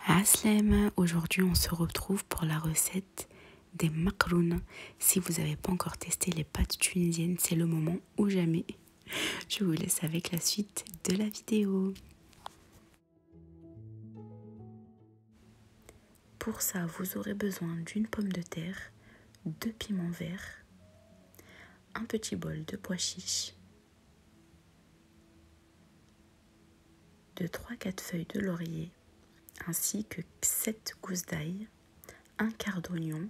Aslem, aujourd'hui on se retrouve pour la recette des makrounes. Si vous n'avez pas encore testé les pâtes tunisiennes, c'est le moment ou jamais. Je vous laisse avec la suite de la vidéo. Pour ça, vous aurez besoin d'une pomme de terre, 2 piments verts, un petit bol de pois chiches, de 3-4 feuilles de laurier, ainsi que 7 gousses d'ail, un quart d'oignon,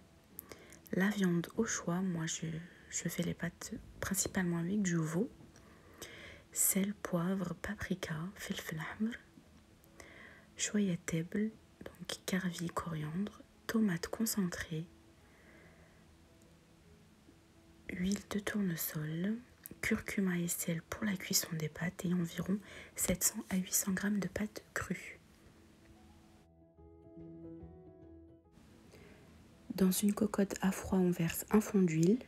la viande au choix. Moi je fais les pâtes principalement avec du veau, sel, poivre, paprika, filfil ahmar, shoya tebl, donc carvi, coriandre, tomate concentrée, huile de tournesol, curcuma et sel pour la cuisson des pâtes et environ 700 à 800 g de pâtes crues. Dans une cocotte à froid, on verse un fond d'huile.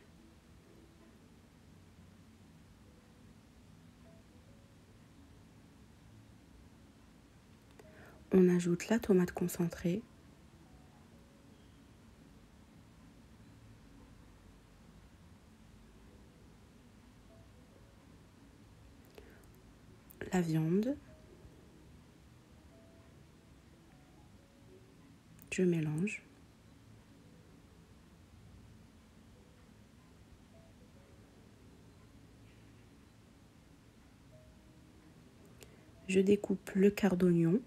On ajoute la tomate concentrée. La viande. Je mélange. Je découpe le quart d'oignon.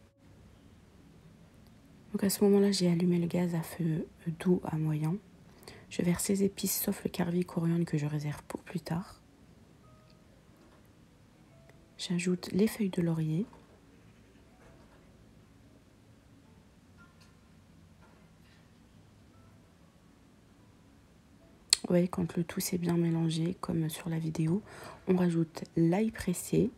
Donc à ce moment-là, j'ai allumé le gaz à feu doux à moyen. Je verse les épices sauf le carvi coriandre que je réserve pour plus tard. J'ajoute les feuilles de laurier. Vous voyez, quand le tout s'est bien mélangé, comme sur la vidéo, on rajoute l'ail pressé.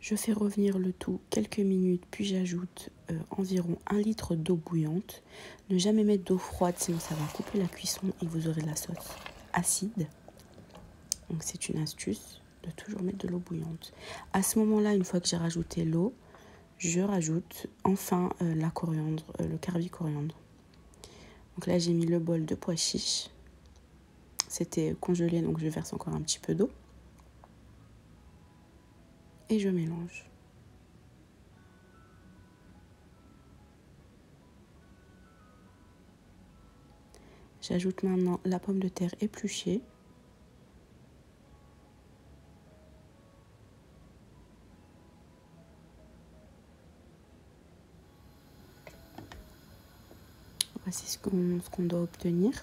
Je fais revenir le tout quelques minutes, puis j'ajoute environ 1 litre d'eau bouillante. Ne jamais mettre d'eau froide, sinon ça va couper la cuisson et vous aurez de la sauce acide. Donc c'est une astuce de toujours mettre de l'eau bouillante. À ce moment-là, une fois que j'ai rajouté l'eau, je rajoute enfin la coriandre, le carvi coriandre. Donc là, j'ai mis le bol de pois chiches. C'était congelé, donc je verse encore un petit peu d'eau. Et je mélange. J'ajoute maintenant la pomme de terre épluchée. Voici ce qu'on doit obtenir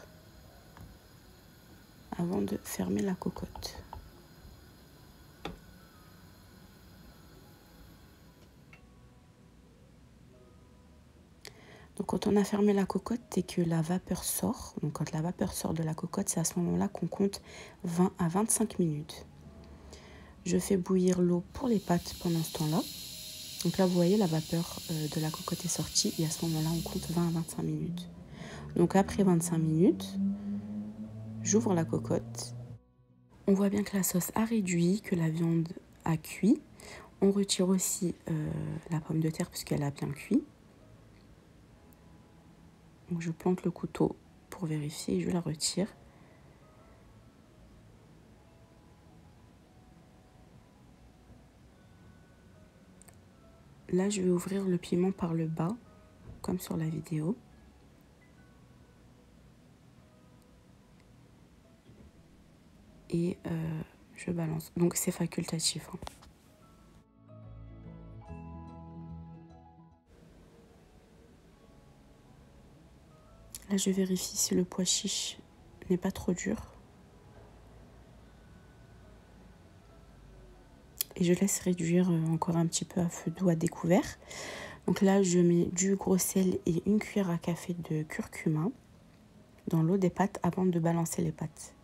avant de fermer la cocotte. Donc quand on a fermé la cocotte et que la vapeur sort, donc quand la vapeur sort de la cocotte, c'est à ce moment-là qu'on compte 20 à 25 minutes. Je fais bouillir l'eau pour les pâtes pendant ce temps-là. Donc là, vous voyez, la vapeur de la cocotte est sortie et à ce moment-là, on compte 20 à 25 minutes. Donc après 25 minutes, j'ouvre la cocotte. On voit bien que la sauce a réduit, que la viande a cuit. On retire aussi la pomme de terre puisqu'elle a bien cuit. Donc je plante le couteau pour vérifier et je la retire. Là, je vais ouvrir le piment par le bas, comme sur la vidéo. Et je balance. Donc c'est facultatif. Là, je vérifie si le pois chiche n'est pas trop dur. Et je laisse réduire encore un petit peu à feu doux à découvert. Donc là, je mets du gros sel et une cuillère à café de curcuma dans l'eau des pâtes avant de balancer les pâtes.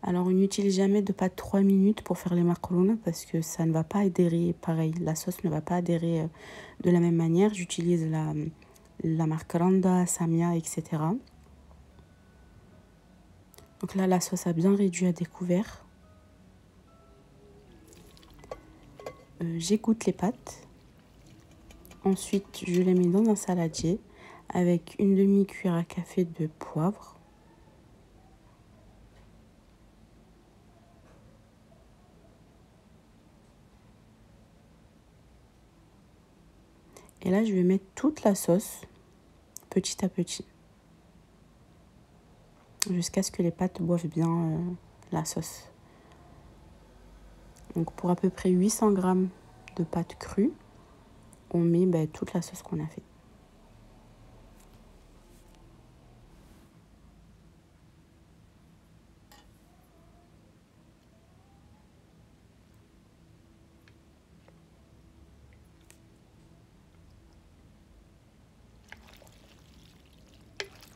Alors, on n'utilise jamais de pâte 3 minutes pour faire les macaronas parce que ça ne va pas adhérer pareil. La sauce ne va pas adhérer de la même manière. J'utilise la marque Randa, Samia, etc. Donc là, la sauce a bien réduit à découvert. J'égoutte les pâtes. Ensuite, je les mets dans un saladier avec une demi-cuillère à café de poivre. Et là, je vais mettre toute la sauce petit à petit jusqu'à ce que les pâtes boivent bien la sauce. Donc pour à peu près 800 g de pâtes crues, on met toute la sauce qu'on a fait.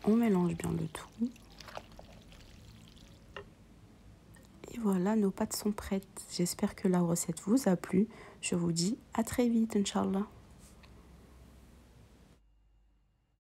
On mélange bien le tout. Et voilà, nos pâtes sont prêtes. J'espère que la recette vous a plu. Je vous dis à très vite, Inch'Allah.